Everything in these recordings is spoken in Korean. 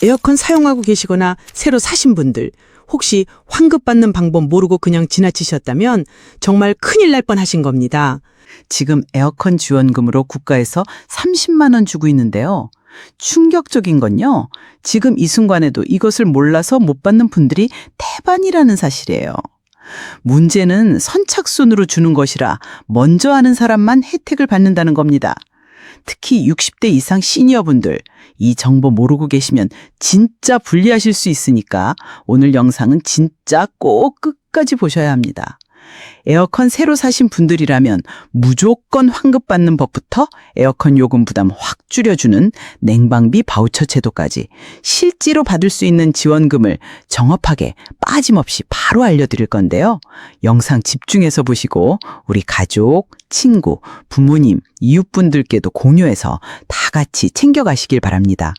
에어컨 사용하고 계시거나 새로 사신 분들, 혹시 환급 받는 방법 모르고 그냥 지나치셨다면 정말 큰일 날 뻔하신 겁니다. 지금 에어컨 지원금으로 국가에서 30만 원 주고 있는데요. 충격적인 건요. 지금 이 순간에도 이것을 몰라서 못 받는 분들이 태반이라는 사실이에요. 문제는 선착순으로 주는 것이라 먼저 하는 사람만 혜택을 받는다는 겁니다. 특히 60대 이상 시니어분들, 이 정보 모르고 계시면 진짜 불리하실 수 있으니까 오늘 영상은 진짜 꼭 끝까지 보셔야 합니다. 에어컨 새로 사신 분들이라면 무조건 환급받는 법부터 에어컨 요금 부담 확 줄여주는 냉방비 바우처 제도까지 실제로 받을 수 있는 지원금을 정확하게 빠짐없이 바로 알려드릴 건데요. 영상 집중해서 보시고 우리 가족, 친구, 부모님, 이웃분들께도 공유해서 다 같이 챙겨가시길 바랍니다.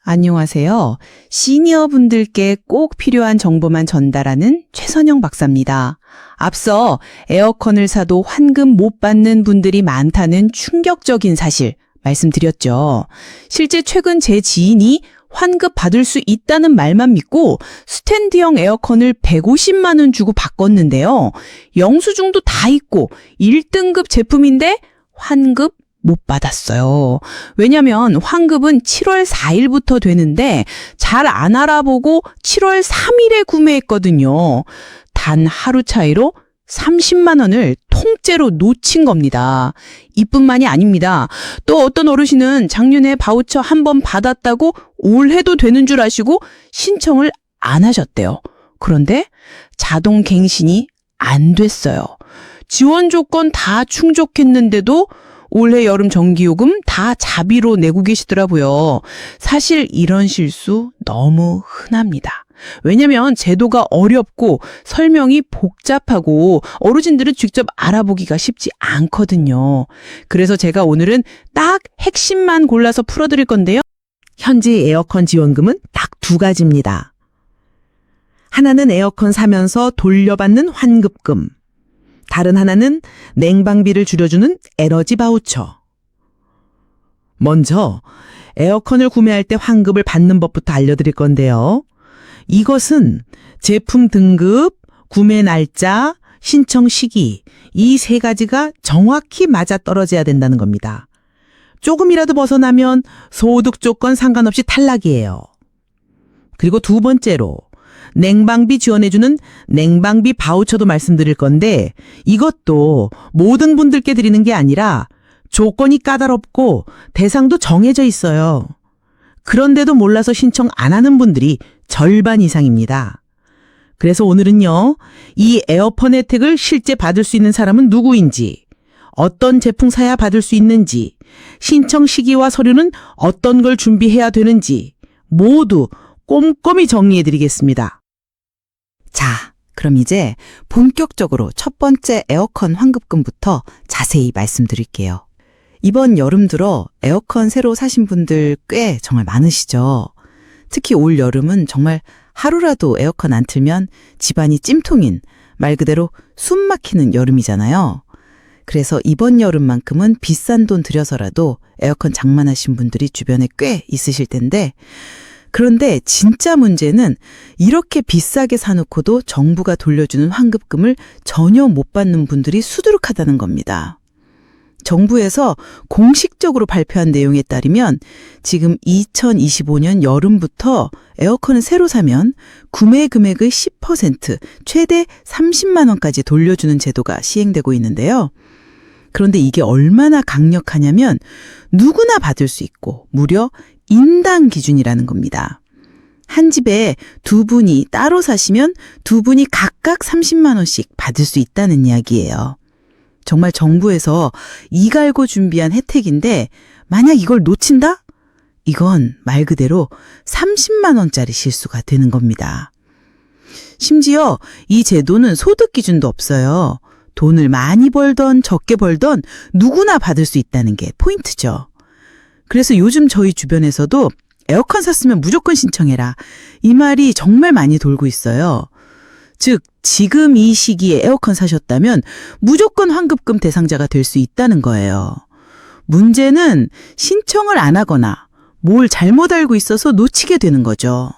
안녕하세요. 시니어분들께 꼭 필요한 정보만 전달하는 최선영 박사입니다. 앞서 에어컨을 사도 환급 못 받는 분들이 많다는 충격적인 사실 말씀드렸죠. 실제 최근 제 지인이 환급 받을 수 있다는 말만 믿고 스탠드형 에어컨을 150만 원 주고 바꿨는데요. 영수증도 다 있고 1등급 제품인데 환급 못 받았어요. 왜냐면 환급은 7월 4일부터 되는데 잘 안 알아보고 7월 3일에 구매했거든요. 단 하루 차이로 30만 원을 통째로 놓친 겁니다. 이뿐만이 아닙니다. 또 어떤 어르신은 작년에 바우처 한 번 받았다고 올해도 되는 줄 아시고 신청을 안 하셨대요. 그런데 자동 갱신이 안 됐어요. 지원 조건 다 충족했는데도 올해 여름 전기요금 다 자비로 내고 계시더라고요. 사실 이런 실수 너무 흔합니다. 왜냐면 제도가 어렵고 설명이 복잡하고 어르신들은 직접 알아보기가 쉽지 않거든요. 그래서 제가 오늘은 딱 핵심만 골라서 풀어드릴 건데요. 현재 에어컨 지원금은 딱 두 가지입니다. 하나는 에어컨 사면서 돌려받는 환급금. 다른 하나는 냉방비를 줄여주는 에너지 바우처. 먼저 에어컨을 구매할 때 환급을 받는 법부터 알려드릴 건데요. 이것은 제품 등급, 구매 날짜, 신청 시기, 이 세 가지가 정확히 맞아떨어져야 된다는 겁니다. 조금이라도 벗어나면 소득 조건 상관없이 탈락이에요. 그리고 두 번째로 냉방비 지원해주는 냉방비 바우처도 말씀드릴 건데 이것도 모든 분들께 드리는 게 아니라 조건이 까다롭고 대상도 정해져 있어요. 그런데도 몰라서 신청 안 하는 분들이 절반 이상입니다. 그래서 오늘은요, 이 에어컨 혜택을 실제 받을 수 있는 사람은 누구인지, 어떤 제품 사야 받을 수 있는지, 신청 시기와 서류는 어떤 걸 준비해야 되는지 모두 꼼꼼히 정리해드리겠습니다. 자, 그럼 이제 본격적으로 첫 번째 에어컨 환급금부터 자세히 말씀드릴게요. 이번 여름 들어 에어컨 새로 사신 분들 꽤 정말 많으시죠? 특히 올 여름은 정말 하루라도 에어컨 안 틀면 집안이 찜통인 말 그대로 숨 막히는 여름이잖아요. 그래서 이번 여름만큼은 비싼 돈 들여서라도 에어컨 장만하신 분들이 주변에 꽤 있으실 텐데 그런데 진짜 문제는 이렇게 비싸게 사놓고도 정부가 돌려주는 환급금을 전혀 못 받는 분들이 수두룩하다는 겁니다. 정부에서 공식적으로 발표한 내용에 따르면 지금 2025년 여름부터 에어컨을 새로 사면 구매 금액의 10% 최대 30만 원까지 돌려주는 제도가 시행되고 있는데요. 그런데 이게 얼마나 강력하냐면 누구나 받을 수 있고 무려 인당 기준이라는 겁니다. 한 집에 두 분이 따로 사시면 두 분이 각각 30만 원씩 받을 수 있다는 이야기예요. 정말 정부에서 이갈고 준비한 혜택인데 만약 이걸 놓친다? 이건 말 그대로 30만 원짜리 실수가 되는 겁니다. 심지어 이 제도는 소득 기준도 없어요. 돈을 많이 벌던 적게 벌던 누구나 받을 수 있다는 게 포인트죠. 그래서 요즘 저희 주변에서도 에어컨 샀으면 무조건 신청해라. 이 말이 정말 많이 돌고 있어요. 즉 지금 이 시기에 에어컨 사셨다면 무조건 환급금 대상자가 될 수 있다는 거예요. 문제는 신청을 안 하거나 뭘 잘못 알고 있어서 놓치게 되는 거죠.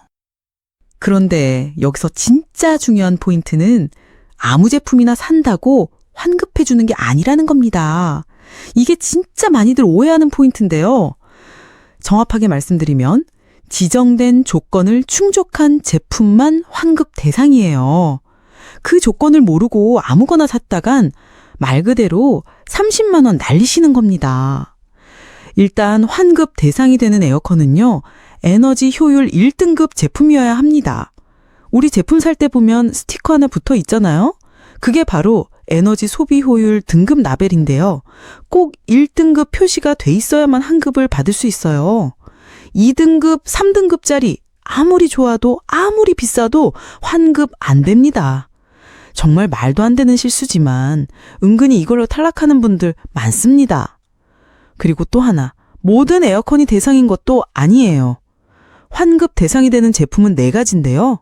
그런데 여기서 진짜 중요한 포인트는 아무 제품이나 산다고 환급해 주는 게 아니라는 겁니다. 이게 진짜 많이들 오해하는 포인트인데요. 정확하게 말씀드리면 지정된 조건을 충족한 제품만 환급 대상이에요. 그 조건을 모르고 아무거나 샀다간 말 그대로 30만 원 날리시는 겁니다. 일단 환급 대상이 되는 에어컨은요, 에너지 효율 1등급 제품이어야 합니다. 우리 제품 살 때 보면 스티커 하나 붙어 있잖아요. 그게 바로 에너지 소비 효율 등급 라벨인데요. 꼭 1등급 표시가 돼 있어야만 환급을 받을 수 있어요. 2등급, 3등급짜리 아무리 좋아도 아무리 비싸도 환급 안 됩니다. 정말 말도 안 되는 실수지만 은근히 이걸로 탈락하는 분들 많습니다. 그리고 또 하나, 모든 에어컨이 대상인 것도 아니에요. 환급 대상이 되는 제품은 4가지인데요.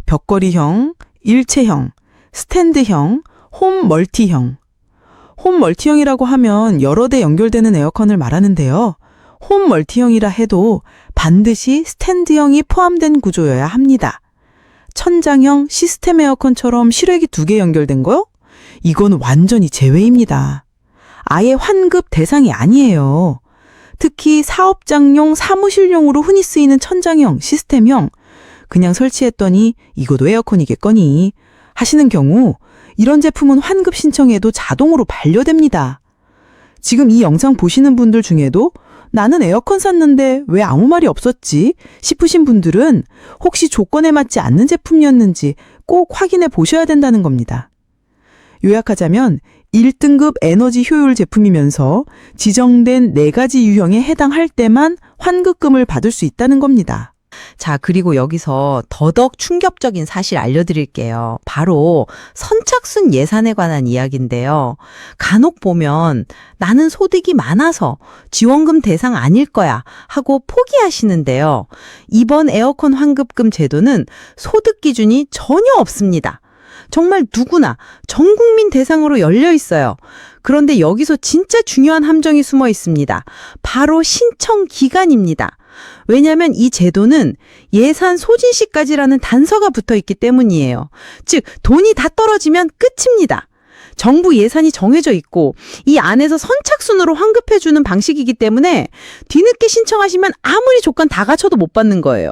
벽걸이형, 일체형, 스탠드형, 홈 멀티형. 홈 멀티형이라고 하면 여러 대 연결되는 에어컨을 말하는데요. 홈 멀티형이라 해도 반드시 스탠드형이 포함된 구조여야 합니다. 천장형 시스템 에어컨처럼 실외기 2개 연결된 거요? 이건 완전히 제외입니다. 아예 환급 대상이 아니에요. 특히 사업장용, 사무실용으로 흔히 쓰이는 천장형, 시스템형, 그냥 설치했더니 이것도 에어컨이겠거니 하시는 경우 이런 제품은 환급 신청해도 자동으로 반려됩니다. 지금 이 영상 보시는 분들 중에도 나는 에어컨 샀는데 왜 아무 말이 없었지 싶으신 분들은 혹시 조건에 맞지 않는 제품이었는지 꼭 확인해 보셔야 된다는 겁니다. 요약하자면 1등급 에너지 효율 제품이면서 지정된 4가지 유형에 해당할 때만 환급금을 받을 수 있다는 겁니다. 자, 그리고 여기서 더더욱 충격적인 사실 알려드릴게요. 바로 선착순 예산에 관한 이야기인데요. 간혹 보면 나는 소득이 많아서 지원금 대상 아닐 거야 하고 포기하시는데요. 이번 에어컨 환급금 제도는 소득 기준이 전혀 없습니다. 정말 누구나 전 국민 대상으로 열려 있어요. 그런데 여기서 진짜 중요한 함정이 숨어 있습니다. 바로 신청 기간입니다. 왜냐하면 이 제도는 예산 소진 시까지라는 단서가 붙어 있기 때문이에요. 즉, 돈이 다 떨어지면 끝입니다. 정부 예산이 정해져 있고 이 안에서 선착순으로 환급해주는 방식이기 때문에 뒤늦게 신청하시면 아무리 조건 다 갖춰도 못 받는 거예요.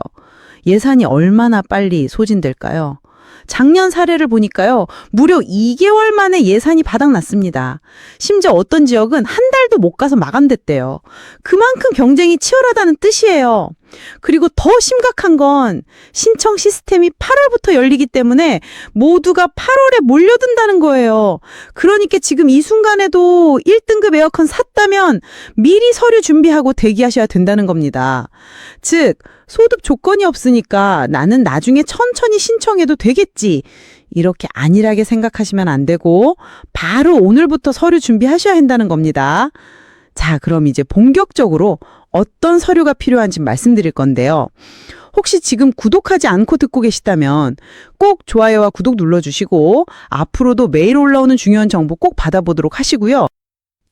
예산이 얼마나 빨리 소진될까요? 작년 사례를 보니까요, 무려 2개월 만에 예산이 바닥났습니다. 심지어 어떤 지역은 한 달도 못 가서 마감됐대요. 그만큼 경쟁이 치열하다는 뜻이에요. 그리고 더 심각한 건 신청 시스템이 8월부터 열리기 때문에 모두가 8월에 몰려든다는 거예요. 그러니까 지금 이 순간에도 1등급 에어컨 샀다면 미리 서류 준비하고 대기하셔야 된다는 겁니다. 즉, 소득 조건이 없으니까 나는 나중에 천천히 신청해도 되겠지. 이렇게 안일하게 생각하시면 안 되고 바로 오늘부터 서류 준비하셔야 한다는 겁니다. 자, 그럼 이제 본격적으로 어떤 서류가 필요한지 말씀드릴 건데요. 혹시 지금 구독하지 않고 듣고 계시다면 꼭 좋아요와 구독 눌러주시고 앞으로도 매일 올라오는 중요한 정보 꼭 받아보도록 하시고요.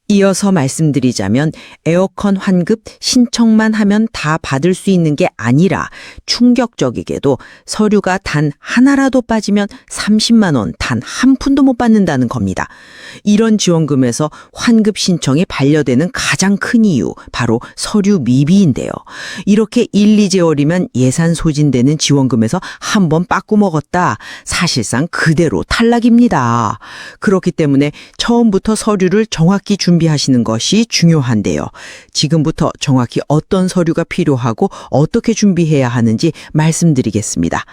이어서 말씀드리자면 에어컨 환급 신청만 하면 다 받을 수 있는 게 아니라 충격적이게도 서류가 단 하나라도 빠지면 30만 원 단 한 푼도 못 받는다는 겁니다. 이런 지원금에서 환급 신청이 반려되는 가장 큰 이유 바로 서류 미비인데요. 이렇게 1, 2개월이면 예산 소진되는 지원금에서 한 번 빠꾸 먹었다. 사실상 그대로 탈락입니다. 그렇기 때문에 처음부터 서류를 정확히 준비하시는 것이 중요한데요. 지금부터 정확히 어떤 서류가 필요하고 어떻게 준비해야 하는지 말씀드리겠습니다.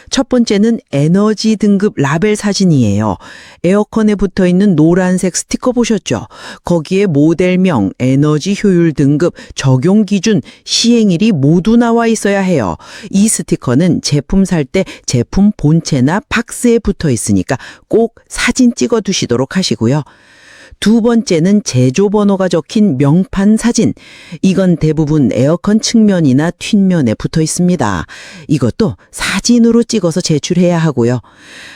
첫 번째는 에너지 등급 라벨 사진이에요. 에어컨에 붙어 있는 노란색 스티커 보셨죠? 거기에 모델명, 에너지 효율 등급, 적용 기준, 시행일이 모두 나와 있어야 해요. 이 스티커는 제품 살 때 제품 본체나 박스에 붙어 있으니까 꼭 사진 찍어 두시도록 하시고요. 두 번째는 제조 번호가 적힌 명판 사진. 이건 대부분 에어컨 측면이나 뒷면에 붙어 있습니다. 이것도 사진으로 찍어서 제출해야 하고요.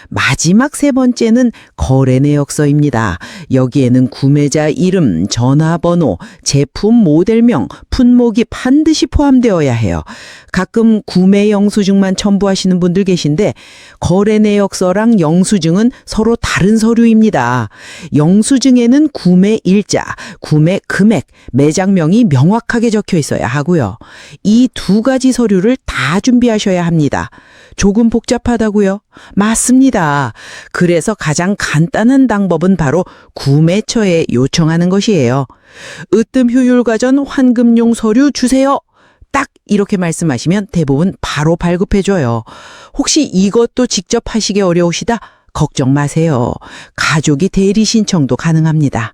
마지막 세 번째는 거래 내역서입니다. 여기에는 구매자 이름, 전화번호, 제품 모델명, 품목이 반드시 포함되어야 해요. 가끔 구매 영수증만 첨부하시는 분들 계신데 거래 내역서랑 영수증은 서로 다른 서류입니다. 영수증에는 구매 일자, 구매 금액, 매장명이 명확하게 적혀 있어야 하고요. 이 두 가지 서류를 다 준비하셔야 합니다. 조금 복잡하다고요? 맞습니다. 그래서 가장 간단한 방법은 바로 구매처에 요청하는 것이에요. 으뜸 효율 가전 환급용 서류 주세요. 딱 이렇게 말씀하시면 대부분 바로 발급해줘요. 혹시 이것도 직접 하시기 어려우시다? 걱정 마세요. 가족이 대리 신청도 가능합니다.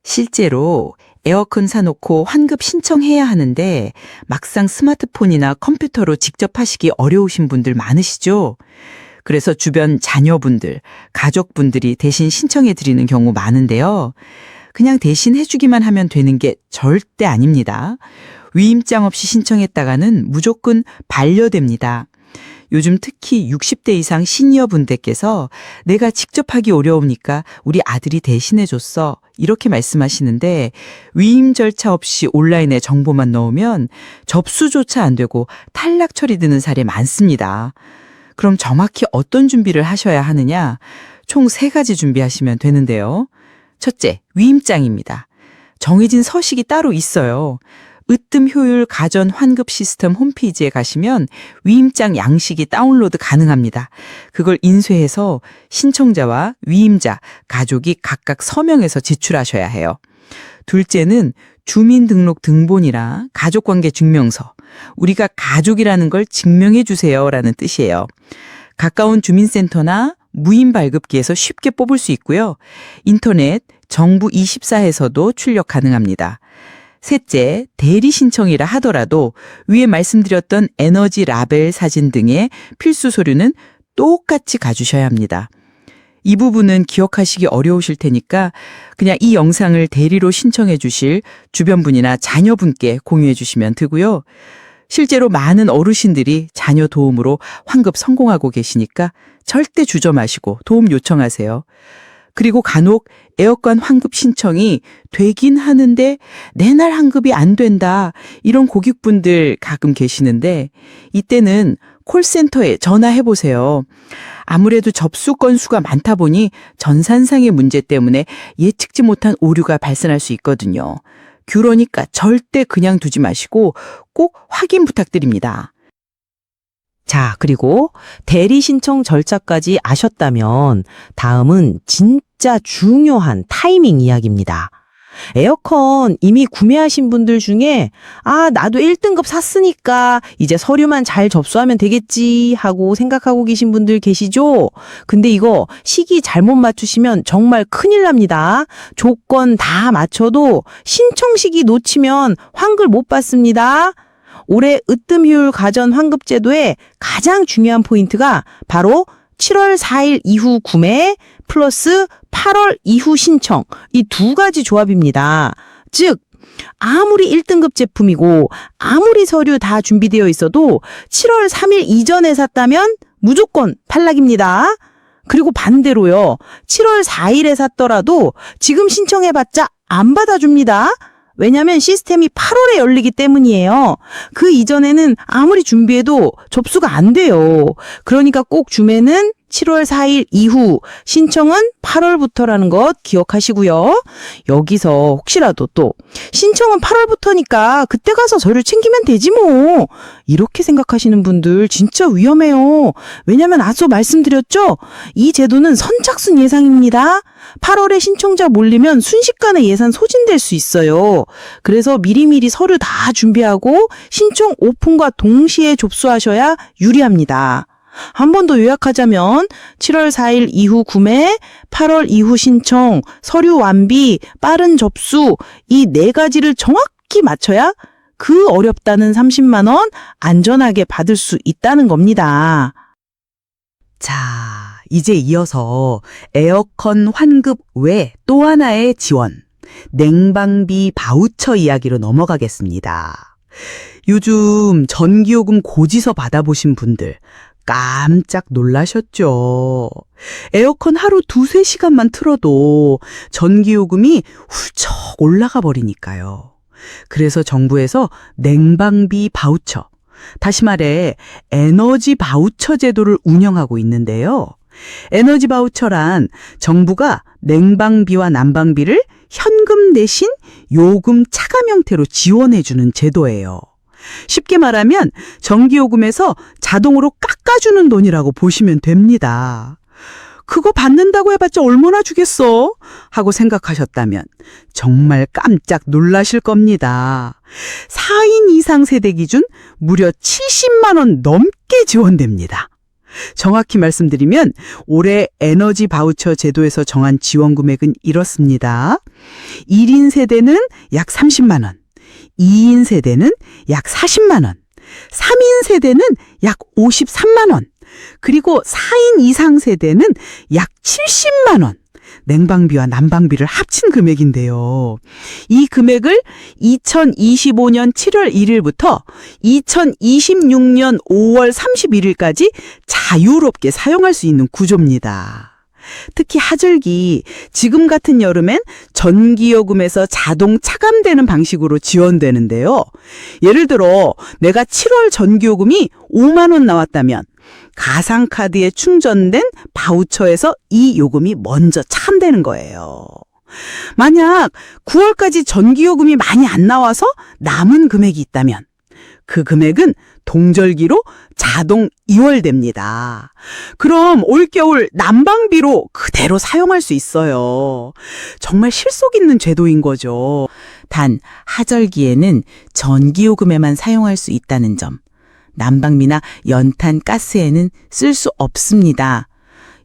실제로 에어컨 사놓고 환급 신청해야 하는데 막상 스마트폰이나 컴퓨터로 직접 하시기 어려우신 분들 많으시죠? 그래서 주변 자녀분들, 가족분들이 대신 신청해 드리는 경우 많은데요. 그냥 대신 해주기만 하면 되는 게 절대 아닙니다. 위임장 없이 신청했다가는 무조건 반려됩니다. 요즘 특히 60대 이상 시니어분들께서 내가 직접 하기 어려우니까 우리 아들이 대신해줬어. 이렇게 말씀하시는데 위임 절차 없이 온라인에 정보만 넣으면 접수조차 안 되고 탈락 처리되는 사례 많습니다. 그럼 정확히 어떤 준비를 하셔야 하느냐? 총 3가지 준비하시면 되는데요. 첫째, 위임장입니다. 정해진 서식이 따로 있어요. 으뜸 효율 가전 환급 시스템 홈페이지에 가시면 위임장 양식이 다운로드 가능합니다. 그걸 인쇄해서 신청자와 위임자, 가족이 각각 서명해서 제출하셔야 해요. 둘째는 주민등록 등본이라 가족관계 증명서, 우리가 가족이라는 걸 증명해 주세요라는 뜻이에요. 가까운 주민센터나 무인 발급기에서 쉽게 뽑을 수 있고요. 인터넷 정부 24에서도 출력 가능합니다. 셋째, 대리 신청이라 하더라도 위에 말씀드렸던 에너지 라벨 사진 등의 필수 서류는 똑같이 가주셔야 합니다. 이 부분은 기억하시기 어려우실 테니까 그냥 이 영상을 대리로 신청해 주실 주변 분이나 자녀분께 공유해 주시면 되고요. 실제로 많은 어르신들이 자녀 도움으로 환급 성공하고 계시니까 절대 주저 마시고 도움 요청하세요. 그리고 간혹 에어컨 환급 신청이 되긴 하는데 내날 환급이 안 된다. 이런 고객분들 가끔 계시는데 이때는 콜센터에 전화해 보세요. 아무래도 접수 건수가 많다 보니 전산상의 문제 때문에 예측지 못한 오류가 발생할 수 있거든요. 그러니까 절대 그냥 두지 마시고 꼭 확인 부탁드립니다. 자, 그리고 대리 신청 절차까지 아셨다면 다음은 진짜 중요한 타이밍 이야기입니다. 에어컨 이미 구매하신 분들 중에 나도 1등급 샀으니까 이제 서류만 잘 접수하면 되겠지 하고 생각하고 계신 분들 계시죠? 근데 이거 시기 잘못 맞추시면 정말 큰일 납니다. 조건 다 맞춰도 신청 시기 놓치면 환급 못 받습니다. 올해 으뜸 효율 가전 환급 제도의 가장 중요한 포인트가 바로 7월 4일 이후 구매 플러스 8월 이후 신청, 이 두 가지 조합입니다. 즉 아무리 1등급 제품이고 아무리 서류 다 준비되어 있어도 7월 3일 이전에 샀다면 무조건 탈락입니다. 그리고 반대로요. 7월 4일에 샀더라도 지금 신청해봤자 안 받아줍니다. 왜냐하면 시스템이 8월에 열리기 때문이에요. 그 이전에는 아무리 준비해도 접수가 안 돼요. 그러니까 꼭 주매는 7월 4일 이후, 신청은 8월부터라는 것 기억하시고요. 여기서 혹시라도 또 신청은 8월부터니까 그때 가서 서류 챙기면 되지 뭐. 이렇게 생각하시는 분들 진짜 위험해요. 왜냐하면 앞서 말씀드렸죠? 이 제도는 선착순 예상입니다. 8월에 신청자 몰리면 순식간에 예산 소진될 수 있어요. 그래서 미리미리 서류 다 준비하고 신청 오픈과 동시에 접수하셔야 유리합니다. 한 번 더 요약하자면 7월 4일 이후 구매, 8월 이후 신청, 서류 완비, 빠른 접수 이 4가지를 정확히 맞춰야 그 어렵다는 30만 원 안전하게 받을 수 있다는 겁니다. 자, 이제 이어서 에어컨 환급 외 또 하나의 지원, 냉방비 바우처 이야기로 넘어가겠습니다. 요즘 전기요금 고지서 받아보신 분들 깜짝 놀라셨죠. 에어컨 하루 2-3시간만 틀어도 전기요금이 훌쩍 올라가 버리니까요. 그래서 정부에서 냉방비 바우처, 다시 말해 에너지 바우처 제도를 운영하고 있는데요. 에너지 바우처란 정부가 냉방비와 난방비를 현금 대신 요금 차감 형태로 지원해주는 제도예요. 쉽게 말하면 전기요금에서 자동으로 깎아주는 돈이라고 보시면 됩니다. 그거 받는다고 해봤자 얼마나 주겠어? 하고 생각하셨다면 정말 깜짝 놀라실 겁니다. 4인 이상 세대 기준 무려 70만 원 넘게 지원됩니다. 정확히 말씀드리면 올해 에너지 바우처 제도에서 정한 지원 금액은 이렇습니다. 1인 세대는 약 30만 원, 2인 세대는 약 40만 원, 3인 세대는 약 53만 원, 그리고 4인 이상 세대는 약 70만 원. 냉방비와 난방비를 합친 금액인데요. 이 금액을 2025년 7월 1일부터 2026년 5월 31일까지 자유롭게 사용할 수 있는 구조입니다. 특히 하절기, 지금 같은 여름엔 전기요금에서 자동 차감되는 방식으로 지원되는데요. 예를 들어 내가 7월 전기요금이 5만 원 나왔다면 가상카드에 충전된 바우처에서 이 요금이 먼저 차감되는 거예요. 만약 9월까지 전기요금이 많이 안 나와서 남은 금액이 있다면 그 금액은 동절기로 자동 이월됩니다. 그럼 올겨울 난방비로 그대로 사용할 수 있어요. 정말 실속 있는 제도인 거죠. 단 하절기에는 전기요금에만 사용할 수 있다는 점. 난방비나 연탄, 가스에는 쓸 수 없습니다.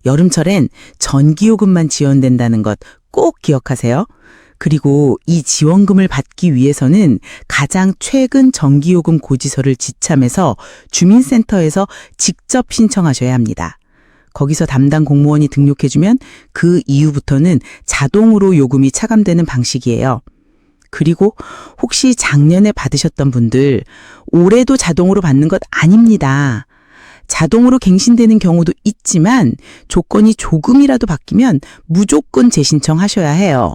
여름철엔 전기요금만 지원된다는 것 꼭 기억하세요. 그리고 이 지원금을 받기 위해서는 가장 최근 전기요금 고지서를 지참해서 주민센터에서 직접 신청하셔야 합니다. 거기서 담당 공무원이 등록해주면 그 이후부터는 자동으로 요금이 차감되는 방식이에요. 그리고 혹시 작년에 받으셨던 분들 올해도 자동으로 받는 것 아닙니다. 자동으로 갱신되는 경우도 있지만 조건이 조금이라도 바뀌면 무조건 재신청하셔야 해요.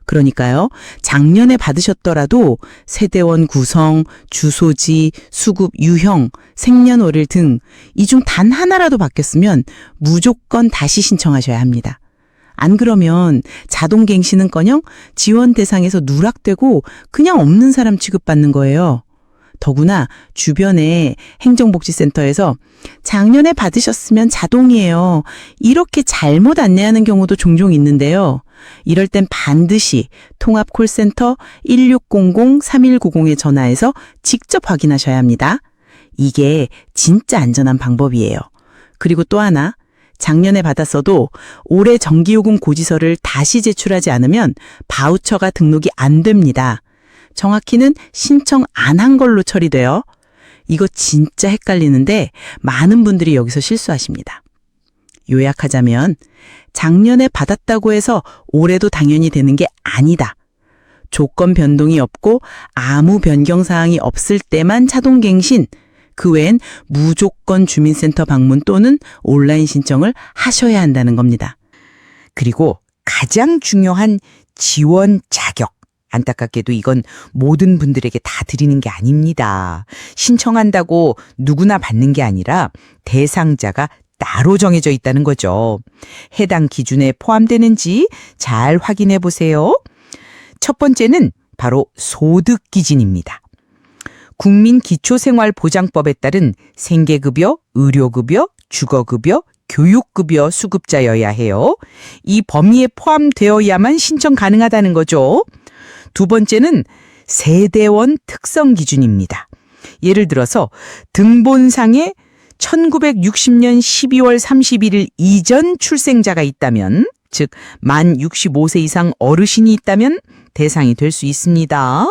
그러니까요, 작년에 받으셨더라도 세대원 구성, 주소지, 수급 유형, 생년월일 등 이 중 단 하나라도 바뀌었으면 무조건 다시 신청하셔야 합니다. 안 그러면 자동갱신은커녕 지원 대상에서 누락되고 그냥 없는 사람 취급받는 거예요. 더구나 주변에 행정복지센터에서 작년에 받으셨으면 자동이에요. 이렇게 잘못 안내하는 경우도 종종 있는데요. 이럴 땐 반드시 통합콜센터 1600-3190에 전화해서 직접 확인하셔야 합니다. 이게 진짜 안전한 방법이에요. 그리고 또 하나, 작년에 받았어도 올해 전기요금 고지서를 다시 제출하지 않으면 바우처가 등록이 안 됩니다. 정확히는 신청 안 한 걸로 처리돼요. 이거 진짜 헷갈리는데 많은 분들이 여기서 실수하십니다. 요약하자면 작년에 받았다고 해서 올해도 당연히 되는 게 아니다. 조건 변동이 없고 아무 변경 사항이 없을 때만 자동갱신, 그 외엔 무조건 주민센터 방문 또는 온라인 신청을 하셔야 한다는 겁니다. 그리고 가장 중요한 지원 자격. 안타깝게도 이건 모든 분들에게 다 드리는 게 아닙니다. 신청한다고 누구나 받는 게 아니라 대상자가 따로 정해져 있다는 거죠. 해당 기준에 포함되는지 잘 확인해 보세요. 첫 번째는 바로 소득기준입니다. 국민기초생활보장법에 따른 생계급여, 의료급여, 주거급여, 교육급여 수급자여야 해요. 이 범위에 포함되어야만 신청 가능하다는 거죠. 두 번째는 세대원 특성 기준입니다. 예를 들어서 등본상에 1960년 12월 31일 이전 출생자가 있다면, 즉 만 65세 이상 어르신이 있다면 대상이 될 수 있습니다.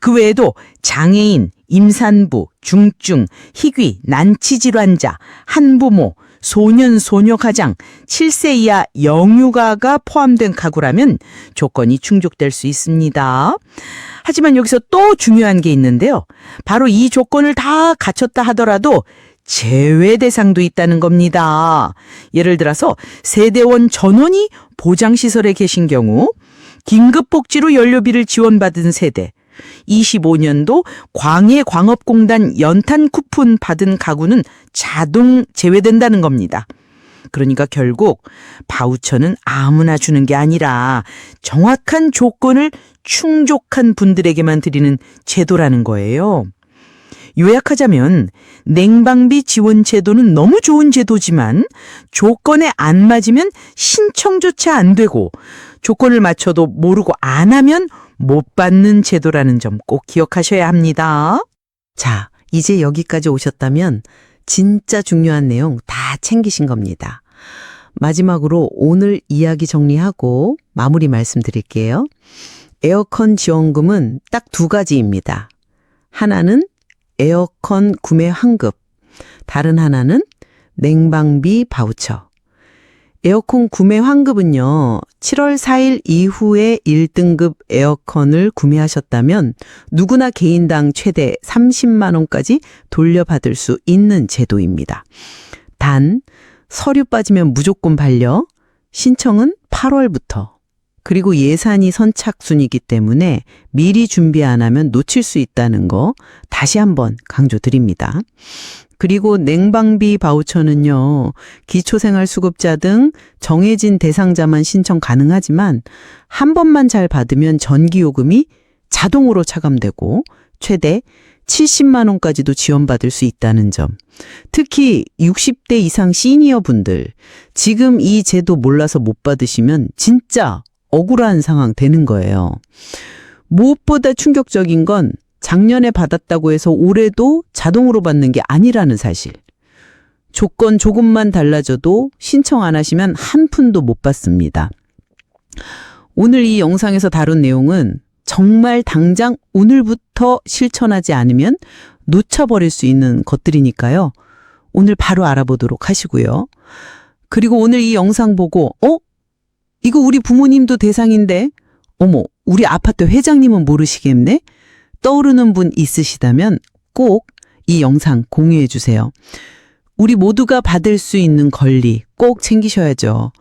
그 외에도 장애인, 임산부, 중증, 희귀, 난치질환자, 한부모, 소년, 소녀 가장, 7세 이하 영유아가 포함된 가구라면 조건이 충족될 수 있습니다. 하지만 여기서 또 중요한 게 있는데요. 바로 이 조건을 다 갖췄다 하더라도 제외 대상도 있다는 겁니다. 예를 들어서 세대원 전원이 보장시설에 계신 경우, 긴급복지로 연료비를 지원받은 세대, 25년도 광해광업공단 연탄 쿠폰 받은 가구는 자동 제외된다는 겁니다. 그러니까 결국 바우처는 아무나 주는 게 아니라 정확한 조건을 충족한 분들에게만 드리는 제도라는 거예요. 요약하자면 냉방비 지원 제도는 너무 좋은 제도지만 조건에 안 맞으면 신청조차 안 되고 조건을 맞춰도 모르고 안 하면 못 받는 제도라는 점 꼭 기억하셔야 합니다. 자, 이제 여기까지 오셨다면 진짜 중요한 내용 다 챙기신 겁니다. 마지막으로 오늘 이야기 정리하고 마무리 말씀드릴게요. 에어컨 지원금은 딱 두 가지입니다. 하나는 에어컨 구매 환급, 다른 하나는 냉방비 바우처. 에어컨 구매 환급은요, 7월 4일 이후에 1등급 에어컨을 구매하셨다면 누구나 개인당 최대 30만 원까지 돌려받을 수 있는 제도입니다. 단, 서류 빠지면 무조건 반려, 신청은 8월부터. 그리고 예산이 선착순이기 때문에 미리 준비 안 하면 놓칠 수 있다는 거 다시 한번 강조드립니다. 그리고 냉방비 바우처는요, 기초생활수급자 등 정해진 대상자만 신청 가능하지만 한 번만 잘 받으면 전기요금이 자동으로 차감되고 최대 70만 원까지도 지원받을 수 있다는 점. 특히 60대 이상 시니어 분들, 지금 이 제도 몰라서 못 받으시면 진짜 억울한 상황 되는 거예요. 무엇보다 충격적인 건 작년에 받았다고 해서 올해도 자동으로 받는 게 아니라는 사실. 조건 조금만 달라져도 신청 안 하시면 한 푼도 못 받습니다. 오늘 이 영상에서 다룬 내용은 정말 당장 오늘부터 실천하지 않으면 놓쳐버릴 수 있는 것들이니까요. 오늘 바로 알아보도록 하시고요. 그리고 오늘 이 영상 보고 이거 우리 부모님도 대상인데 어머 우리 아파트 회장님은 모르시겠네? 떠오르는 분 있으시다면 꼭 이 영상 공유해 주세요. 우리 모두가 받을 수 있는 권리 꼭 챙기셔야죠.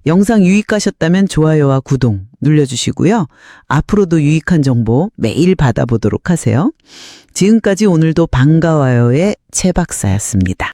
영상 유익하셨다면 좋아요와 구독 눌러주시고요. 앞으로도 유익한 정보 매일 받아보도록 하세요. 지금까지 오늘도 반가워요의 최 박사였습니다.